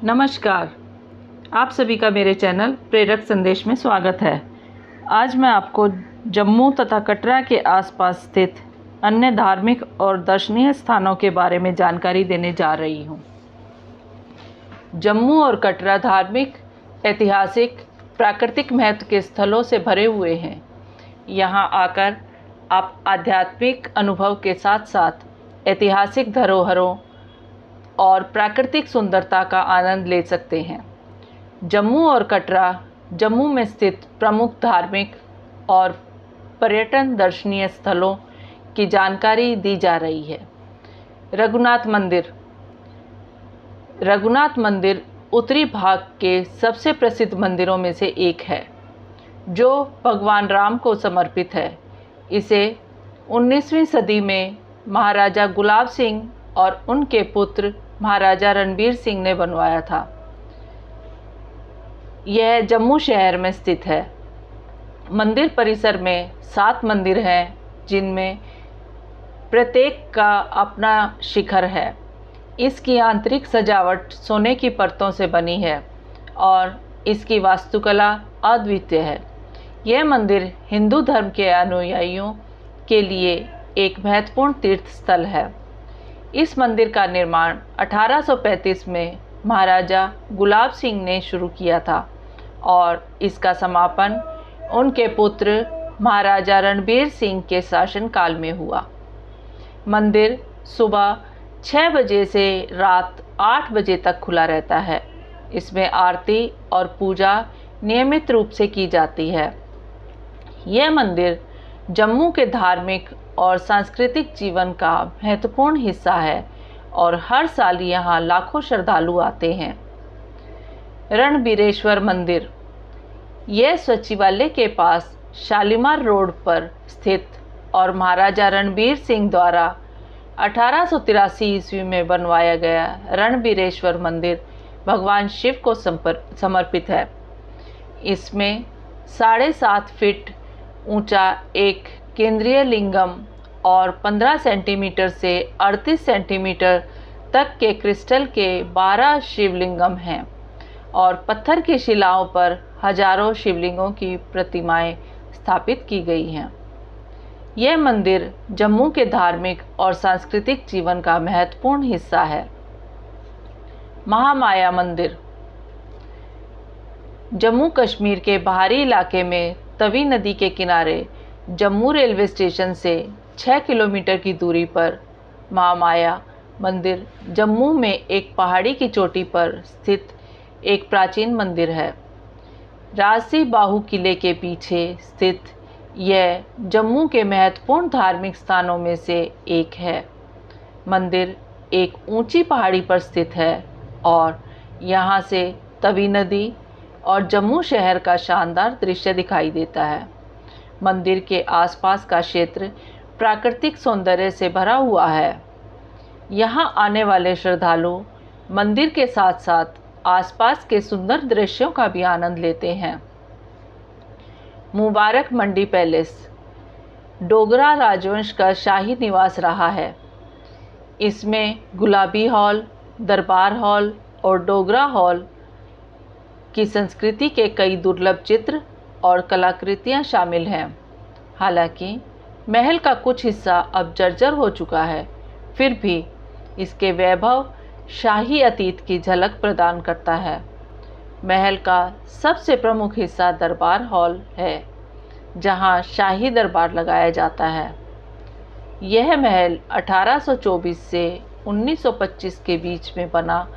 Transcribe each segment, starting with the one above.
नमस्कार। आप सभी का मेरे चैनल प्रेरक संदेश में स्वागत है। आज मैं आपको जम्मू तथा कटरा के आसपास स्थित अन्य धार्मिक और दर्शनीय स्थानों के बारे में जानकारी देने जा रही हूँ। जम्मू और कटरा धार्मिक, ऐतिहासिक, प्राकृतिक महत्व के स्थलों से भरे हुए हैं। यहाँ आकर आप आध्यात्मिक अनुभव के साथ साथ ऐतिहासिक धरोहरों और प्राकृतिक सुंदरता का आनंद ले सकते हैं। जम्मू और कटरा जम्मू में स्थित प्रमुख धार्मिक और पर्यटन दर्शनीय स्थलों की जानकारी दी जा रही है। रघुनाथ मंदिर उत्तरी भाग के सबसे प्रसिद्ध मंदिरों में से एक है, जो भगवान राम को समर्पित है। इसे 19वीं सदी में महाराजा गुलाब सिंह और उनके पुत्र महाराजा रणबीर सिंह ने बनवाया था। यह जम्मू शहर में स्थित है। मंदिर परिसर में 7 मंदिर हैं, जिनमें प्रत्येक का अपना शिखर है। इसकी आंतरिक सजावट सोने की परतों से बनी है और इसकी वास्तुकला अद्वितीय है। यह मंदिर हिंदू धर्म के अनुयायियों के लिए एक महत्वपूर्ण तीर्थ स्थल है। इस मंदिर का निर्माण 1835 में महाराजा गुलाब सिंह ने शुरू किया था और इसका समापन उनके पुत्र महाराजा रणबीर सिंह के शासनकाल में हुआ। मंदिर सुबह 6 बजे से रात 8 बजे तक खुला रहता है। इसमें आरती और पूजा नियमित रूप से की जाती है। यह मंदिर जम्मू के धार्मिक और सांस्कृतिक जीवन का महत्वपूर्ण हिस्सा है और हर साल यहाँ लाखों श्रद्धालु आते हैं। रणबीरेश्वर मंदिर, यह सचिवालय के पास शालीमार रोड पर स्थित और महाराजा रणबीर सिंह द्वारा 1883 ईस्वी में बनवाया गया रणबीरेश्वर मंदिर भगवान शिव को समर्पित है। इसमें 7.5 फीट ऊंचा एक केंद्रीय लिंगम और 15 सेंटीमीटर से 38 सेंटीमीटर तक के क्रिस्टल के 12 शिवलिंगम हैं और पत्थर की शिलाओं पर हजारों शिवलिंगों की प्रतिमाएं स्थापित की गई हैं। यह मंदिर जम्मू के धार्मिक और सांस्कृतिक जीवन का महत्वपूर्ण हिस्सा है। महामाया मंदिर, जम्मू कश्मीर के बाहरी इलाके में तवी नदी के किनारे जम्मू रेलवे स्टेशन से 6 किलोमीटर की दूरी पर महामाया मंदिर जम्मू में एक पहाड़ी की चोटी पर स्थित एक प्राचीन मंदिर है। राजसी बाहु किले के पीछे स्थित यह जम्मू के महत्वपूर्ण धार्मिक स्थानों में से एक है। मंदिर एक ऊंची पहाड़ी पर स्थित है और यहाँ से तवी नदी और जम्मू शहर का शानदार दृश्य दिखाई देता है। मंदिर के आसपास का क्षेत्र प्राकृतिक सौंदर्य से भरा हुआ है। यहाँ आने वाले श्रद्धालु मंदिर के साथ साथ आसपास के सुंदर दृश्यों का भी आनंद लेते हैं। मुबारक मंडी पैलेस डोगरा राजवंश का शाही निवास रहा है। इसमें गुलाबी हॉल, दरबार हॉल और डोगरा हॉल की संस्कृति के कई दुर्लभ चित्र और कलाकृतियां शामिल हैं। हालांकि महल का कुछ हिस्सा अब जर्जर हो चुका है, फिर भी इसके वैभव शाही अतीत की झलक प्रदान करता है। महल का सबसे प्रमुख हिस्सा दरबार हॉल है, जहां शाही दरबार लगाया जाता है। यह महल 1824 से 1925 के बीच में बना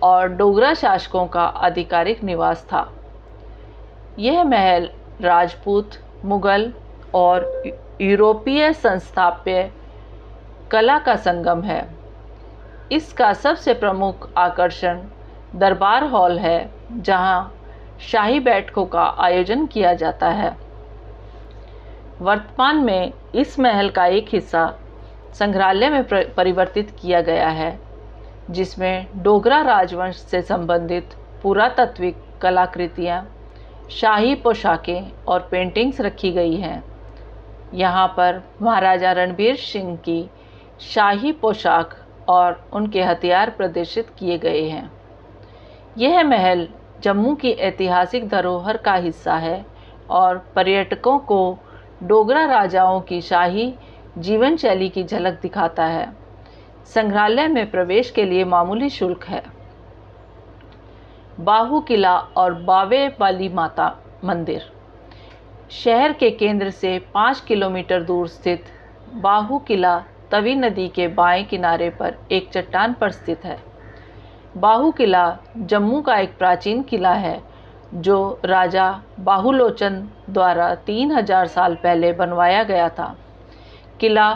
और डोगरा शासकों का आधिकारिक निवास था। यह महल राजपूत, मुगल और यूरोपीय स्थापत्य कला का संगम है। इसका सबसे प्रमुख आकर्षण दरबार हॉल है, जहां शाही बैठकों का आयोजन किया जाता है। वर्तमान में इस महल का एक हिस्सा संग्रहालय में परिवर्तित किया गया है, जिसमें डोगरा राजवंश से संबंधित पुरातात्विक कलाकृतियाँ, शाही पोशाकें और पेंटिंग्स रखी गई हैं। यहाँ पर महाराजा रणबीर सिंह की शाही पोशाक और उनके हथियार प्रदर्शित किए गए हैं। यह महल जम्मू की ऐतिहासिक धरोहर का हिस्सा है और पर्यटकों को डोगरा राजाओं की शाही जीवन शैली की झलक दिखाता है। संग्रहालय में प्रवेश के लिए मामूली शुल्क है। बाहू किला और बावे वाली माता मंदिर। शहर के केंद्र से 5 किलोमीटर दूर स्थित बाहू किला तवी नदी के बाएं किनारे पर एक चट्टान पर स्थित है। बाहू किला जम्मू का एक प्राचीन किला है जो राजा बाहुलोचन द्वारा 3000 साल पहले बनवाया गया था। किला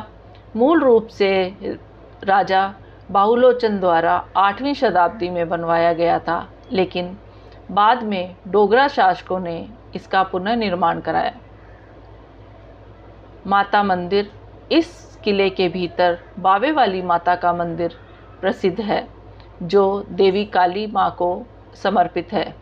मूल रूप से राजा बाहुलोचन द्वारा 8वीं शताब्दी में बनवाया गया था, लेकिन बाद में डोगरा शासकों ने इसका पुनर्निर्माण कराया। माता मंदिर। इस किले के भीतर बावे वाली माता का मंदिर प्रसिद्ध है जो देवी काली माँ को समर्पित है।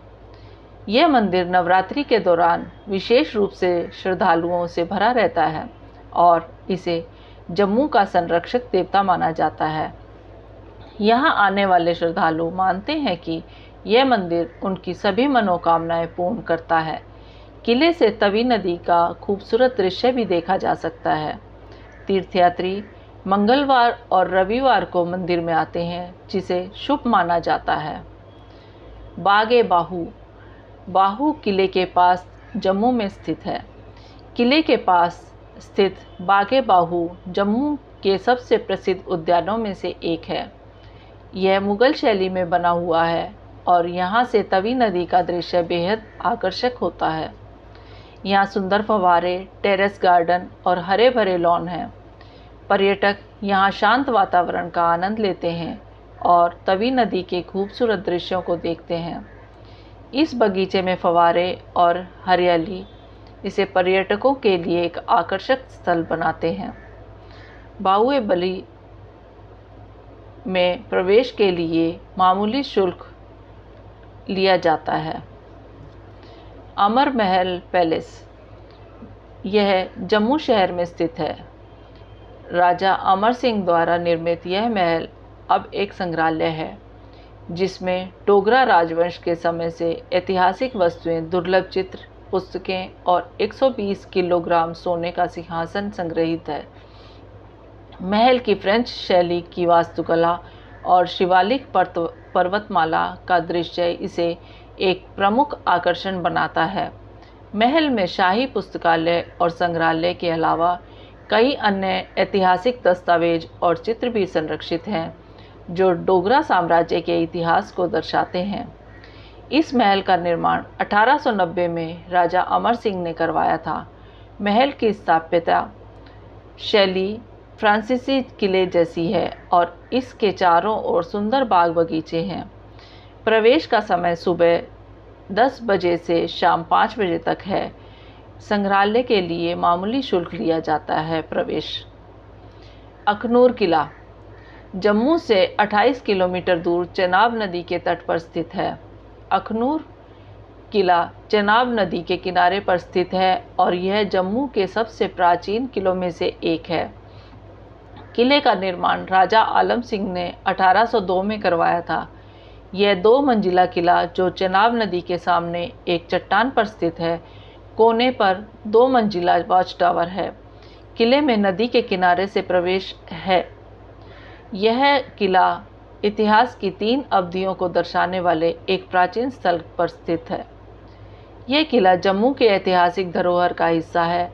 यह मंदिर नवरात्रि के दौरान विशेष रूप से श्रद्धालुओं से भरा रहता है और इसे जम्मू का संरक्षक देवता माना जाता है। यहाँ आने वाले श्रद्धालु मानते हैं कि यह मंदिर उनकी सभी मनोकामनाएं पूर्ण करता है। किले से तवी नदी का खूबसूरत दृश्य भी देखा जा सकता है। तीर्थयात्री मंगलवार और रविवार को मंदिर में आते हैं, जिसे शुभ माना जाता है। बागे बाहू। बाहू किले के पास जम्मू में स्थित है। किले के पास स्थित बागे बाहू जम्मू के सबसे प्रसिद्ध उद्यानों में से एक है। यह मुगल शैली में बना हुआ है और यहाँ से तवी नदी का दृश्य बेहद आकर्षक होता है। यहाँ सुंदर फव्वारे, टेरेस गार्डन और हरे भरे लॉन हैं। पर्यटक यहाँ शांत वातावरण का आनंद लेते हैं और तवी नदी के खूबसूरत दृश्यों को देखते हैं। इस बगीचे में फव्वारे और हरियाली इसे पर्यटकों के लिए एक आकर्षक स्थल बनाते हैं। बाहुबली में प्रवेश के लिए मामूली शुल्क लिया जाता है। अमर महल पैलेस। यह जम्मू शहर में स्थित है। राजा अमर सिंह द्वारा निर्मित यह महल अब एक संग्रहालय है जिसमें डोगरा राजवंश के समय से ऐतिहासिक वस्तुएं, दुर्लभ चित्र, पुस्तकें और 120 किलोग्राम सोने का सिंहासन संग्रहित है। महल की फ्रेंच शैली की वास्तुकला और शिवालिक पर्वतमाला का दृश्य इसे एक प्रमुख आकर्षण बनाता है। महल में शाही पुस्तकालय और संग्रहालय के अलावा कई अन्य ऐतिहासिक दस्तावेज और चित्र भी संरक्षित हैं जो डोगरा साम्राज्य के इतिहास को दर्शाते हैं। इस महल का निर्माण 1890 में राजा अमर सिंह ने करवाया था। महल की स्थापत्य शैली फ्रांसीसी किले जैसी है और इसके चारों ओर सुंदर बाग बगीचे हैं। प्रवेश का समय सुबह 10 बजे से शाम 5 बजे तक है। संग्रहालय के लिए मामूली शुल्क लिया जाता है। प्रवेश। अखनूर किला जम्मू से 28 किलोमीटर दूर चेनाब नदी के तट पर स्थित है। अखनूर किला चेनाब नदी के किनारे पर स्थित है और यह जम्मू के सबसे प्राचीन किलों में से एक है। किले का निर्माण राजा आलम सिंह ने 1802 में करवाया था। यह 2 मंजिला किला जो चेनाब नदी के सामने एक चट्टान पर स्थित है। कोने पर 2 मंजिला वॉच टावर है। किले में नदी के किनारे से प्रवेश है। यह किला इतिहास की 3 अवधियों को दर्शाने वाले एक प्राचीन स्थल पर स्थित है। यह किला जम्मू के ऐतिहासिक धरोहर का हिस्सा है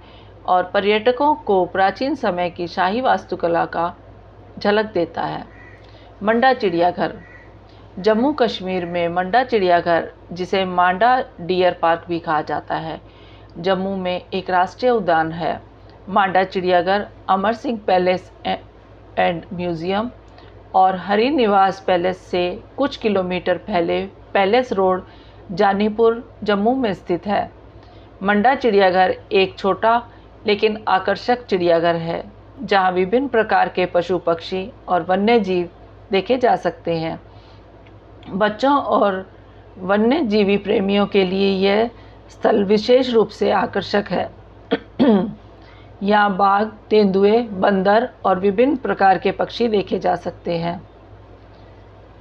और पर्यटकों को प्राचीन समय की शाही वास्तुकला का झलक देता है। मंडा चिड़ियाघर जम्मू कश्मीर में मंडा चिड़ियाघर, जिसे मांडा डियर पार्क भी कहा जाता है, जम्मू में एक राष्ट्रीय उद्यान है। मांडा चिड़ियाघर Amar Singh palace and museum और हरी निवास पैलेस से कुछ किलोमीटर पहले पैलेस रोड, जानीपुर, जम्मू में स्थित है। मंडा चिड़ियाघर एक छोटा लेकिन आकर्षक चिड़ियाघर है जहां विभिन्न प्रकार के पशु पक्षी और वन्य जीव देखे जा सकते हैं। बच्चों और वन्य जीवी प्रेमियों के लिए यह स्थल विशेष रूप से आकर्षक है। यहाँ बाघ, तेंदुए, बंदर और विभिन्न प्रकार के पक्षी देखे जा सकते हैं।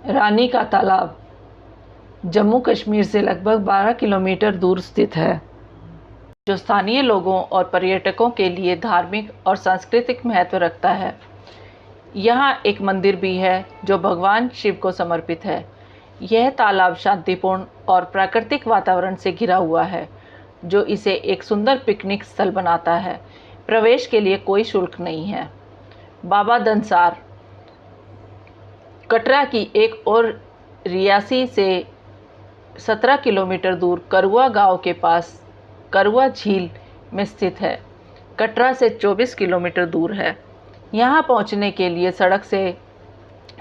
रानी का तालाब जम्मू कश्मीर से लगभग 12 किलोमीटर दूर स्थित है, जो स्थानीय लोगों और पर्यटकों के लिए धार्मिक और सांस्कृतिक महत्व रखता है। यहाँ एक मंदिर भी है जो भगवान शिव को समर्पित है। यह तालाब शांतिपूर्ण और प्राकृतिक वातावरण से घिरा हुआ है, जो इसे एक सुंदर पिकनिक स्थल बनाता है। प्रवेश के लिए कोई शुल्क नहीं है। बाबा धनसार कटरा की एक और रियासी से 17 किलोमीटर दूर करुआ गांव के पास करुआ झील में स्थित है। कटरा से 24 किलोमीटर दूर है। यहाँ पहुँचने के लिए सड़क से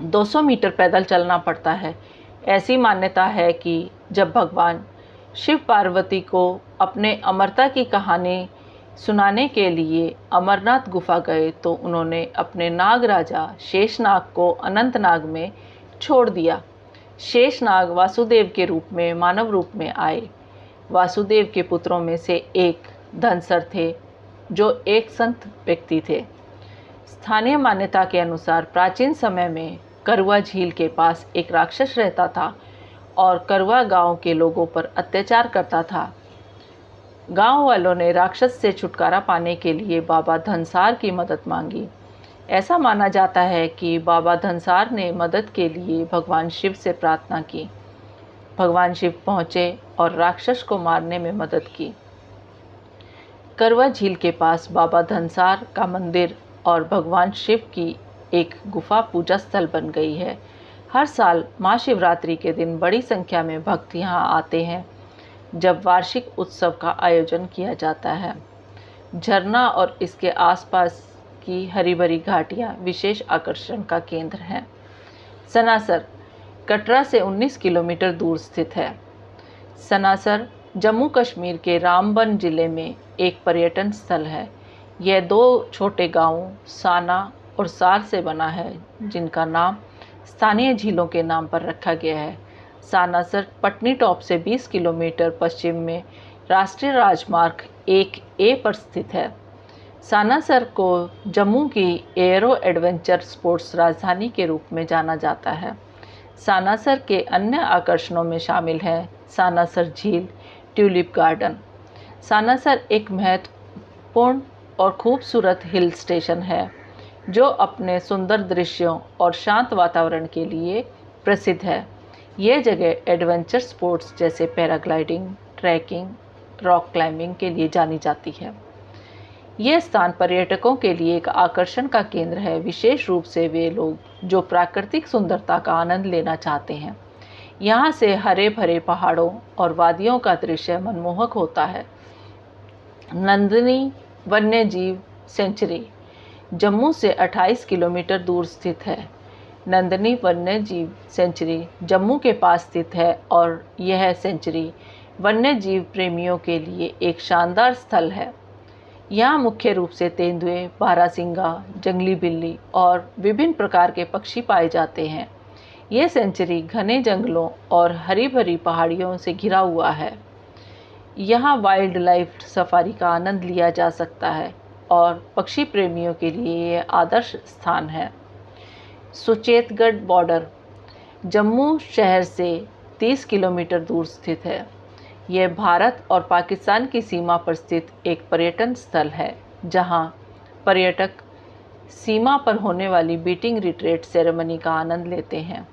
200 मीटर पैदल चलना पड़ता है। ऐसी मान्यता है कि जब भगवान शिव पार्वती को अपने अमरता की कहानी सुनाने के लिए अमरनाथ गुफा गए तो उन्होंने अपने नाग राजा शेषनाग को अनंतनाग में छोड़ दिया। शेषनाग वासुदेव के रूप में मानव रूप में आए। वासुदेव के पुत्रों में से एक धनसर थे, जो एक संत व्यक्ति थे। स्थानीय मान्यता के अनुसार प्राचीन समय में करुआ झील के पास एक राक्षस रहता था और करुआ गांव के लोगों पर अत्याचार करता था। गांव वालों ने राक्षस से छुटकारा पाने के लिए बाबा धनसार की मदद मांगी। ऐसा माना जाता है कि बाबा धनसार ने मदद के लिए भगवान शिव से प्रार्थना की। भगवान शिव पहुँचे और राक्षस को मारने में मदद की। करुआ झील के पास बाबा धनसार का मंदिर और भगवान शिव की एक गुफा पूजा स्थल बन गई है। हर साल महाशिवरात्रि के दिन बड़ी संख्या में भक्त यहाँ आते हैं, जब वार्षिक उत्सव का आयोजन किया जाता है। झरना और इसके आसपास की हरी भरी घाटियाँ विशेष आकर्षण का केंद्र हैं। सनासर कटरा से 19 किलोमीटर दूर स्थित है। सनासर जम्मू कश्मीर के रामबन जिले में एक पर्यटन स्थल है। यह 2 छोटे गांवों साना और सार से बना है, जिनका नाम स्थानीय झीलों के नाम पर रखा गया है। सानासर पटनी टॉप से 20 किलोमीटर पश्चिम में राष्ट्रीय राजमार्ग 1A पर स्थित है। सानासर को जम्मू की एयरो एडवेंचर स्पोर्ट्स राजधानी के रूप में जाना जाता है। सानासर के अन्य आकर्षणों में शामिल हैं सानासर झील, ट्यूलिप गार्डन। सानासर एक महत्वपूर्ण और खूबसूरत हिल स्टेशन है, जो अपने सुंदर दृश्यों और शांत वातावरण के लिए प्रसिद्ध है। यह जगह एडवेंचर स्पोर्ट्स जैसे पैराग्लाइडिंग, ट्रैकिंग, रॉक क्लाइंबिंग के लिए जानी जाती है। यह स्थान पर्यटकों के लिए एक आकर्षण का केंद्र है, विशेष रूप से वे लोग जो प्राकृतिक सुंदरता का आनंद लेना चाहते हैं। यहाँ से हरे भरे पहाड़ों और वादियों का दृश्य मनमोहक होता है। नंदिनी वन्यजीव सेंचुरी जम्मू से 28 किलोमीटर दूर स्थित है। नंदिनी वन्यजीव सेंचुरी जम्मू के पास स्थित है और यह सेंचुरी वन्यजीव प्रेमियों के लिए एक शानदार स्थल है। यहाँ मुख्य रूप से तेंदुए, बारहसिंगा, जंगली बिल्ली और विभिन्न प्रकार के पक्षी पाए जाते हैं। यह सेंचुरी घने जंगलों और हरी भरी पहाड़ियों से घिरा हुआ है। यहाँ वाइल्ड लाइफ सफारी का आनंद लिया जा सकता है और पक्षी प्रेमियों के लिए यह आदर्श स्थान है। सुचेतगढ़ बॉर्डर जम्मू शहर से 30 किलोमीटर दूर स्थित है। यह भारत और पाकिस्तान की सीमा पर स्थित एक पर्यटन स्थल है, जहां पर्यटक सीमा पर होने वाली बीटिंग रिट्रीट सेरेमनी का आनंद लेते हैं।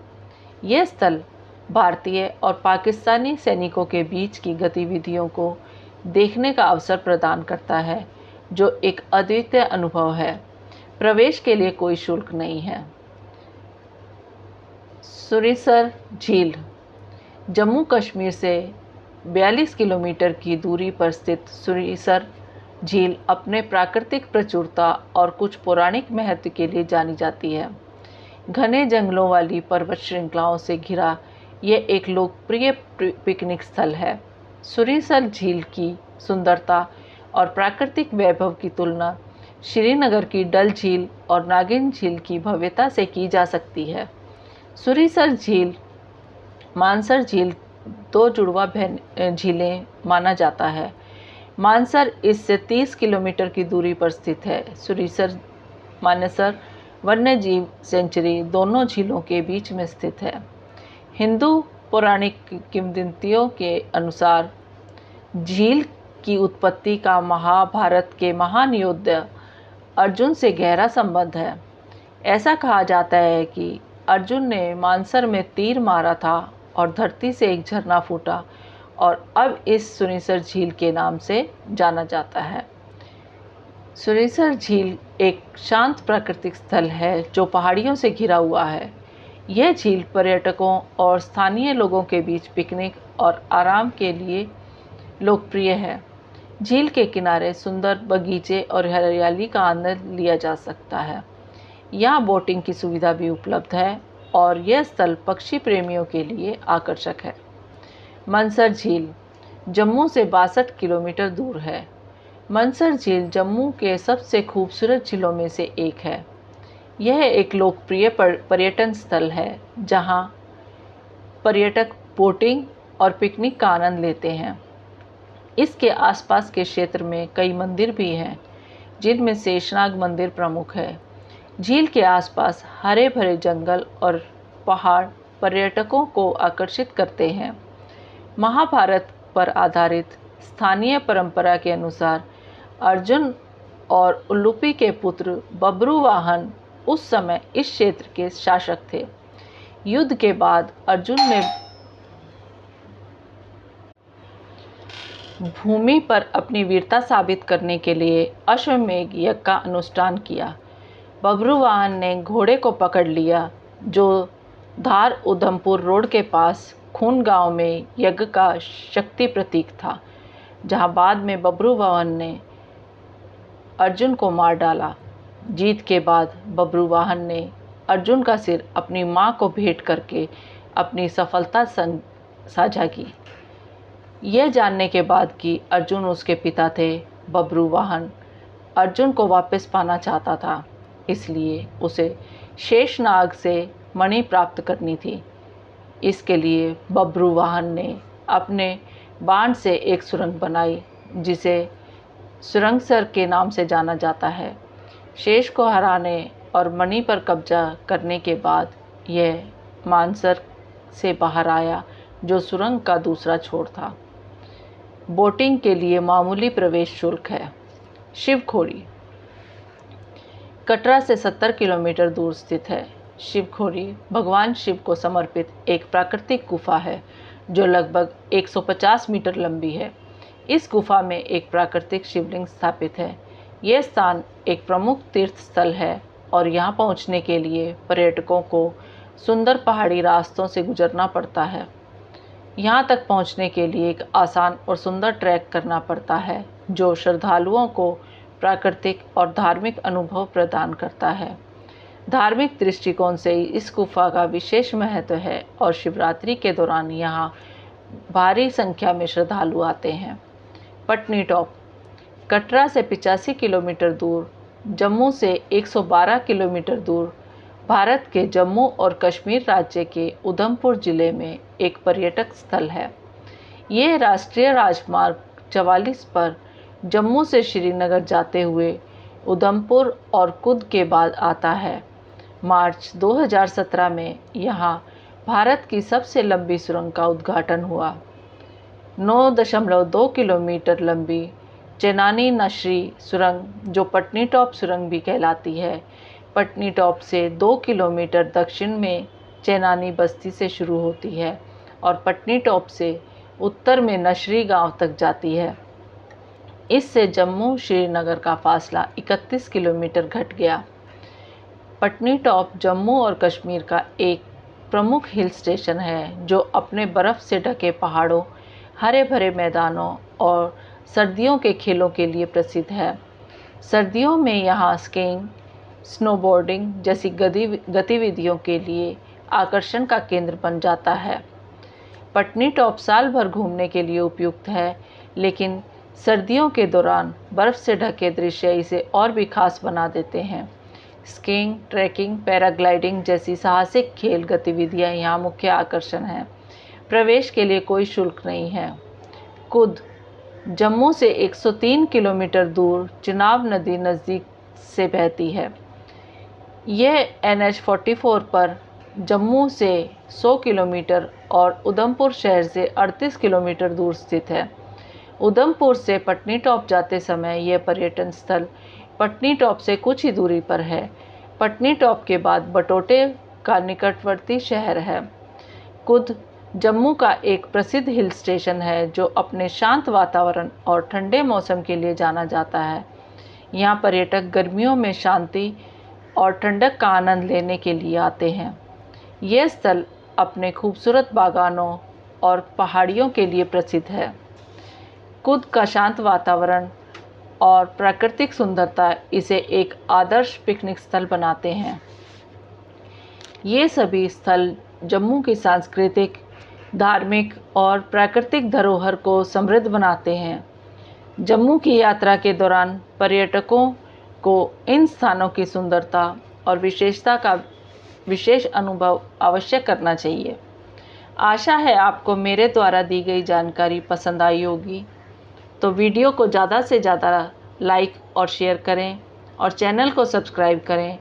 यह स्थल भारतीय और पाकिस्तानी सैनिकों के बीच की गतिविधियों को देखने का अवसर प्रदान करता है, जो एक अद्वितीय अनुभव है। प्रवेश के लिए कोई शुल्क नहीं है। सुरिसर झील जम्मू कश्मीर से 42 किलोमीटर की दूरी पर स्थित सुरिसर झील अपने प्राकृतिक प्रचुरता और कुछ पौराणिक महत्व के लिए जानी जाती है। घने जंगलों वाली पर्वत श्रृंखलाओं से घिरा यह एक लोकप्रिय पिकनिक स्थल है। सुरिसर झील की सुंदरता और प्राकृतिक वैभव की तुलना श्रीनगर की डल झील और नागिन झील की भव्यता से की जा सकती है। सुरिसर झील मानसर झील 2 जुड़वा झीलें माना जाता है। मानसर इससे 30 किलोमीटर की दूरी पर स्थित है। सुरिसर मानसर वन्यजीव सेंचुरी दोनों झीलों के बीच में स्थित है। हिंदू पौराणिक किंवदंतियों के अनुसार झील की उत्पत्ति का महाभारत के महान योद्धा अर्जुन से गहरा संबंध है। ऐसा कहा जाता है कि अर्जुन ने मानसर में तीर मारा था और धरती से एक झरना फूटा और अब इस सुनीसर झील के नाम से जाना जाता है। सुनीसर झील एक शांत प्राकृतिक स्थल है जो पहाड़ियों से घिरा हुआ है। यह झील पर्यटकों और स्थानीय लोगों के बीच पिकनिक और आराम के लिए लोकप्रिय है। झील के किनारे सुंदर बगीचे और हरियाली का आनंद लिया जा सकता है। यहाँ बोटिंग की सुविधा भी उपलब्ध है और यह स्थल पक्षी प्रेमियों के लिए आकर्षक है। मनसर झील जम्मू से 62 किलोमीटर दूर है। मनसर झील जम्मू के सबसे खूबसूरत झीलों में से एक है। यह एक लोकप्रिय पर्यटन स्थल है जहाँ पर्यटक बोटिंग और पिकनिक का आनंद लेते हैं। इसके आसपास के क्षेत्र में कई मंदिर भी हैं, जिनमें शेषनाग मंदिर प्रमुख है। झील के आसपास हरे भरे जंगल और पहाड़ पर्यटकों को आकर्षित करते हैं। महाभारत पर आधारित स्थानीय परंपरा के अनुसार अर्जुन और उलूपी के पुत्र बब्रुवाहन उस समय इस क्षेत्र के शासक थे। युद्ध के बाद अर्जुन ने भूमि पर अपनी वीरता साबित करने के लिए अश्वमेध यज्ञ का अनुष्ठान किया। बब्रुवाहन ने घोड़े को पकड़ लिया जो धार उधमपुर रोड के पास खून गांव में यज्ञ का शक्ति प्रतीक था, जहां बाद में बब्रुवाहन ने अर्जुन को मार डाला। जीत के बाद बब्रुवाहन ने अर्जुन का सिर अपनी मां को भेंट करके अपनी सफलता साझा की। यह जानने के बाद कि अर्जुन उसके पिता थे, बब्रुवाहन अर्जुन को वापस पाना चाहता था, इसलिए उसे शेषनाग से मणि प्राप्त करनी थी। इसके लिए बब्रुवाहन ने अपने बाण से एक सुरंग बनाई जिसे सुरंगसर के नाम से जाना जाता है। शेष को हराने और मणि पर कब्जा करने के बाद यह मानसर से बाहर आया, जो सुरंग का दूसरा छोर था। बोटिंग के लिए मामूली प्रवेश शुल्क है। शिवखोड़ी कटरा से 70 किलोमीटर दूर स्थित है। शिवखोड़ी भगवान शिव को समर्पित एक प्राकृतिक गुफा है जो लगभग 150 मीटर लंबी है। इस गुफा में एक प्राकृतिक शिवलिंग स्थापित है। यह स्थान एक प्रमुख तीर्थ स्थल है और यहाँ पहुँचने के लिए पर्यटकों को सुंदर पहाड़ी रास्तों से गुजरना पड़ता है। यहाँ तक पहुँचने के लिए एक आसान और सुंदर ट्रैक करना पड़ता है जो श्रद्धालुओं को प्राकृतिक और धार्मिक अनुभव प्रदान करता है। धार्मिक दृष्टिकोण से इस गुफा का विशेष महत्व है और शिवरात्रि के दौरान यहाँ भारी संख्या में श्रद्धालु आते हैं। पटनी टॉप कटरा से 85 किलोमीटर दूर, जम्मू से 112 किलोमीटर दूर, भारत के जम्मू और कश्मीर राज्य के उधमपुर ज़िले में एक पर्यटक स्थल है। ये राष्ट्रीय राजमार्ग 44 पर जम्मू से श्रीनगर जाते हुए उधमपुर और कुद के बाद आता है। मार्च 2017 में यहाँ भारत की सबसे लंबी सुरंग का उद्घाटन हुआ। 9.2 किलोमीटर लंबी चेनानी नशरी सुरंग, जो पटनी टॉप सुरंग भी कहलाती है, पटनी टॉप से 2 किलोमीटर दक्षिण में चेनानी बस्ती से शुरू होती है और पटनी टॉप से उत्तर में नशरी गांव तक जाती है। इससे जम्मू श्रीनगर का फासला 31 किलोमीटर घट गया। पटनी टॉप जम्मू और कश्मीर का एक प्रमुख हिल स्टेशन है जो अपने बर्फ़ से ढके पहाड़ों, हरे भरे मैदानों और सर्दियों के खेलों के लिए प्रसिद्ध है। सर्दियों में यहाँ स्कीइंग, स्नोबोर्डिंग जैसी गतिविधियों के लिए आकर्षण का केंद्र बन जाता है। पटनी टॉप साल भर घूमने के लिए उपयुक्त है, लेकिन सर्दियों के दौरान बर्फ़ से ढके दृश्य इसे और भी खास बना देते हैं। स्कीइंग, ट्रैकिंग, पैराग्लाइडिंग जैसी साहसिक खेल गतिविधियां यहाँ मुख्य आकर्षण हैं। प्रवेश के लिए कोई शुल्क नहीं है। कुद जम्मू से 103 किलोमीटर दूर चिनाब नदी नज़दीक से बहती है। यह NH 44 पर जम्मू से 100 किलोमीटर और उधमपुर शहर से 38 किलोमीटर दूर स्थित है। उधमपुर से पटनी टॉप जाते समय यह पर्यटन स्थल पटनी टॉप से कुछ ही दूरी पर है। पटनी टॉप के बाद बटोटे का निकटवर्ती शहर है। कुद जम्मू का एक प्रसिद्ध हिल स्टेशन है जो अपने शांत वातावरण और ठंडे मौसम के लिए जाना जाता है। यहाँ पर्यटक गर्मियों में शांति और ठंडक का आनंद लेने के लिए आते हैं। यह स्थल अपने खूबसूरत बागानों और पहाड़ियों के लिए प्रसिद्ध है। कुद का शांत वातावरण और प्राकृतिक सुंदरता इसे एक आदर्श पिकनिक स्थल बनाते हैं। ये सभी स्थल जम्मू की सांस्कृतिक, धार्मिक और प्राकृतिक धरोहर को समृद्ध बनाते हैं। जम्मू की यात्रा के दौरान पर्यटकों को इन स्थानों की सुंदरता और विशेषता का विशेष अनुभव अवश्य करना चाहिए। आशा है आपको मेरे द्वारा दी गई जानकारी पसंद आई होगी, तो वीडियो को ज़्यादा से ज़्यादा लाइक और शेयर करें और चैनल को सब्सक्राइब करें